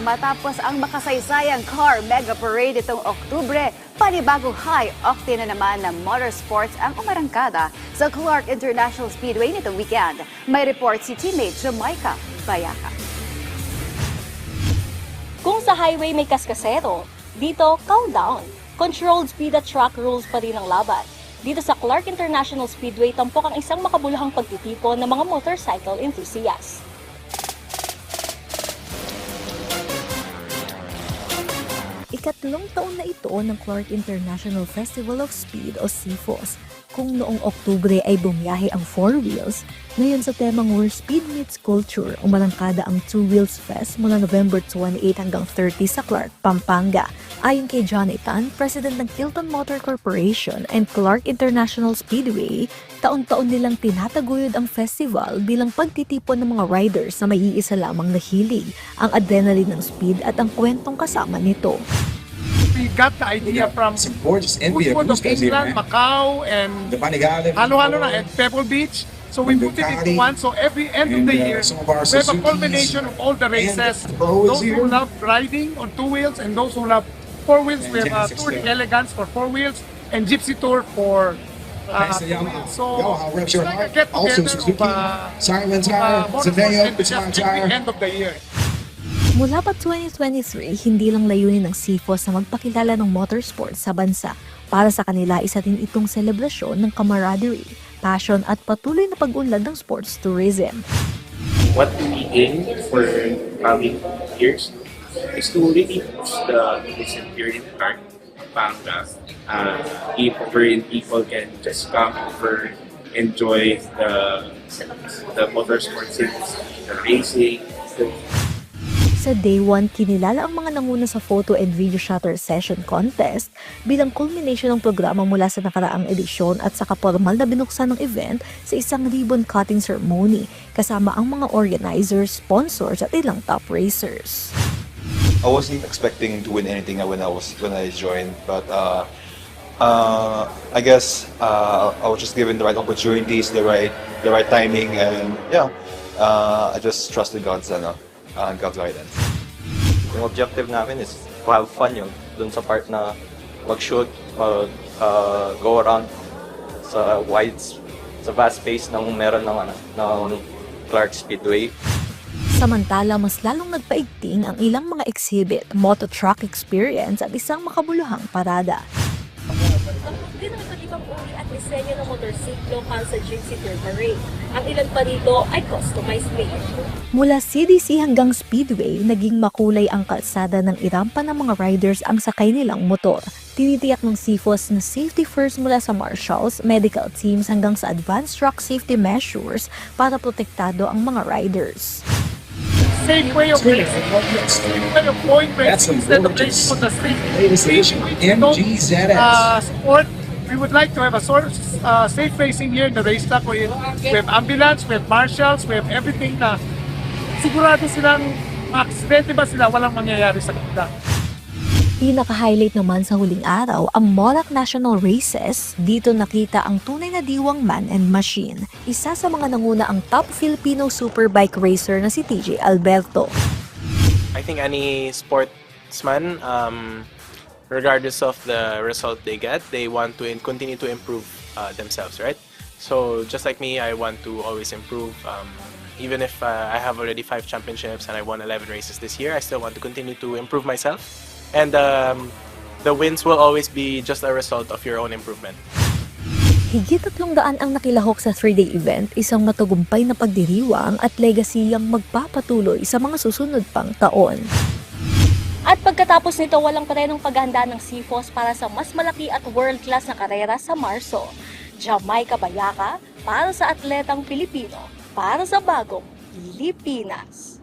Matapos ang makasaysayang Car Mega Parade itong Oktubre, panibagong high-octane na naman na motorsports ang umarangkada sa Clark International Speedway nitong weekend. May report si teammate Jamaica Bayaka. Kung sa highway may kaskasero, dito countdown. Controlled speed at track rules pa rin ang laban. Dito sa Clark International Speedway, tampok ang isang makabuluhang pagtitipon ng mga motorcycle enthusiasts. Ikatlong taon na ito ng Clark International Festival of Speed o CFOS. Kung noong Oktubre ay bumiyahe ang 4 wheels, ngayon sa temang Where Speed Meets Culture, umalangkada ang 2 Wheels Fest mula November 28 hanggang 30 sa Clark, Pampanga. Ayon kay Johnny Tan, President ng Kilton Motor Corporation and Clark International Speedway, taon-taon nilang tinataguyod ang festival bilang pagtitipon ng mga riders na may iisa lamang na hilig, ang adrenaline ng speed at ang kwentong kasama nito. We got the idea from some gorgeous Nvidia Woodford of Cruise here, England, man. Macau, and The Panigale. halo-halo na, and Pebble Beach. So we put it into one, so every end of the year, some of our we have a Suzukis culmination of all the races. and the Pro is Those who here. love riding on 2 wheels and those who love 4 wheels, we have Fantastic Tour de stuff. Elegance for 4 wheels and Gypsy Tour for Thanks to 2 Yamaha. wheels. So Yamaha reps it's your like a heart. get-together Also of Suzuki, Simon Tire, motorsports Zaneo, enthusiasts Baton every Tire. end of the year. Mula pa 2023, hindi lang layunin ng CFOS na magpakilala ng motorsports sa bansa. Para sa kanila, isa din itong selebrasyon ng camaraderie, passion at patuloy na pag-unlad ng sports tourism. What we aim for coming years is to really boost the tourism here in Clark, Pampanga, wherein people can just come over, enjoy the motorsports, the racing. Sa Day 1, kinilala ang mga nanguna sa photo and video shutter session contest bilang culmination ng programa mula sa nakaraang edisyon at sa kapormal na binuksan ng event sa isang ribbon cutting ceremony kasama ang mga organizers, sponsors at ilang top racers. I wasn't expecting to win anything when I joined, but I guess I was just given the right opportunities, the right timing, and yeah, I just trusted God's guidance. Yung objective namin is to have fun yun. Dun sa part na mag-shoot, go around sa vast space ng meron ng Clark Speedway. Samantala, mas lalong nagpaigting ang ilang mga exhibit, moto truck experience at isang makabuluhang parada. Din ang iba't ibang uri at disenyo ng motorsiklo para sa Gypsy Tour Parade. Ang ilan pa rito ay customized made. Mula CDC hanggang Speedway, naging makulay ang kalsada ng irampa ng mga riders ang sakay nilang motor. Tinitiyak ng CFOS na safety first mula sa marshals, medical teams hanggang sa advanced truck safety measures para protektado ang mga riders. Safe way of racing. Way of going That's racing some instead of gorgeous racing on the street. latest edition MGZS. Sport, we would like to have a sort of safe racing here in the racetrack. We have ambulance, we have marshals, we have everything na sigurado silang aksidente ba sila, walang mangyayari sa kanila. Pinaka-highlight naman sa huling araw ang Morac National Races. Dito nakita ang tunay na diwang man and machine. Isa sa mga nanguna ang top Filipino superbike racer na si TJ Alberto. I think any sportsman, regardless of the result they get, they want to continue to improve themselves, right? So just like me, I want to always improve. Even if I have already 5 championships and I won 11 races this year, I still want to continue to improve myself. And the wins will always be just a result of your own improvement. Higit 300 ang nakilahok sa 3-day event, isang matagumpay na pagdiriwang at legasiyang magpapatuloy sa mga susunod pang taon. At pagkatapos nito, walang parenong paghahanda ng CFOS para sa mas malaki at world-class na karera sa Marso. Jamaica Bayaka para sa atletang Pilipino, para sa bagong Pilipinas.